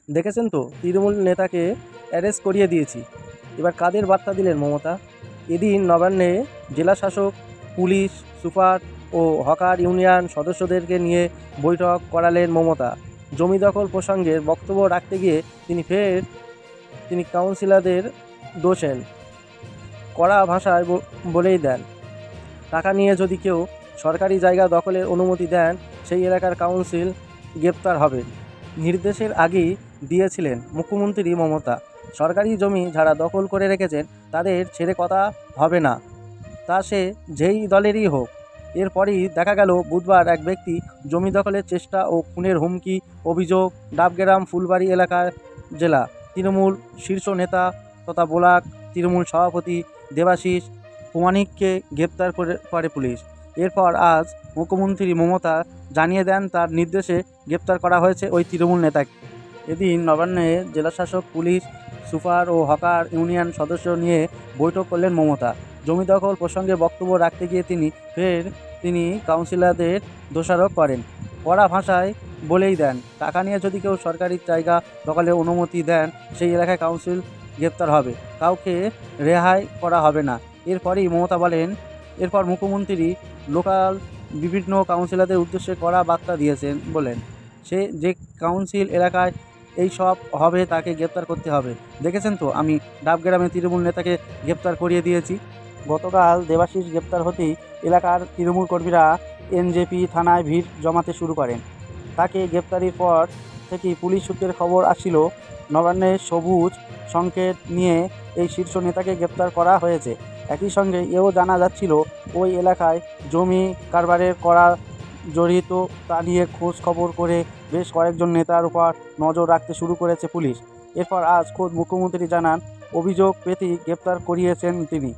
দেখেছেন তো, তৃণমূল নেতাকে অ্যারেস্ট করিয়ে দিয়েছি। এবার কাদের বার্তা দিলেন মমতা? এদিন নবান্নে জেলা শাসক, পুলিশ সুপার ও হকার ইউনিয়ন সদস্যদেরকে নিয়ে বৈঠক করালেন মমতা। জমি দখল প্রসঙ্গে বক্তব্য রাখতে গিয়ে তিনি কাউন্সিলরদের দোষেন, কড়া ভাষায় বলেই দেন, টাকা নিয়ে যদি কেউ সরকারি জায়গা দখলের অনুমতি দেন, সেই এলাকার কাউন্সিল গ্রেপ্তার হবেন। নির্দেশের আগেই দিয়েছিলেন মুখ্যমন্ত্রী মমতা, সরকারি জমি যারা দখল করে রেখেছেন তাদের ছেড়ে কথা হবে না, তা সে যেই দলেরই হোক। এরপরই দেখা গেল বুধবার এক ব্যক্তি জমি দখলের চেষ্টা ও খুনের হুমকি অভিযোগ ডাবগ্রাম ফুলবাড়ি এলাকার জেলা তৃণমূল শীর্ষ নেতা তথা ব্লক তৃণমূল সভাপতি দেবাশিস প্রমাণিককে গ্রেপ্তার করে পুলিশ। এরপর আজ মুখ্যমন্ত্রী মমতা জানিয়ে দেন তার নির্দেশে গ্রেপ্তার করা হয়েছে ওই তৃণমূল নেতাকে। এদিন নবান্নে জেলাশাসক, পুলিশ সুপার ও হকার ইউনিয়ন সদস্য নিয়ে বৈঠক করলেন মমতা। জমি দখল প্রসঙ্গে বক্তব্য রাখতে গিয়ে তিনি কাউন্সিলরদের দোষারোপ করেন, কড়া ভাষায় বলেই দেন, টাকা নিয়ে যদি কেউ সরকারি জায়গা দখলের অনুমতি দেন, সেই এলাকায় কাউন্সিল গ্রেপ্তার হবে, কাউকে রেহাই করা হবে না। এরপরই মমতা বলেন, এরপর মুখ্যমন্ত্রী লোকাল বিভিন্ন কাউন্সিলরদের উদ্দেশ্যে কড়া বার্তা দিয়েছেন, বলেন, সে যে কাউন্সিল এলাকায় এই সব হবে তাকে গ্রেপ্তার করতে হবে। দেখেছেন তো, আমি ডাবগ্রামে তৃণমূল নেতাকে গ্রেপ্তার করিয়ে দিয়েছি। গতকাল দেবাশিস গ্রেপ্তার হতেই এলাকার তৃণমূল কর্মীরা এনজেপি থানায় ভিড় জমাতে শুরু করেন। তাকে গ্রেপ্তারির পর থেকেই পুলিশ সূত্রের খবর আসছিল নবান্নে সবুজ সংকেত নিয়ে এই শীর্ষ নেতাকে গ্রেপ্তার করা হয়েছে। একই সঙ্গে এও জানা যাচ্ছিল ওই এলাকায় জমি কারবারের করা জড়িত তা নিয়ে খোঁজ খবর করে বেশ কয়েকজন নেতার উপর নজর রাখতে শুরু করেছে পুলিশ। এরপর আজ খোদ মুখ্যমন্ত্রী জানান, অভিযোগ পেতেই গ্রেপ্তার করিয়েছেন তিনি।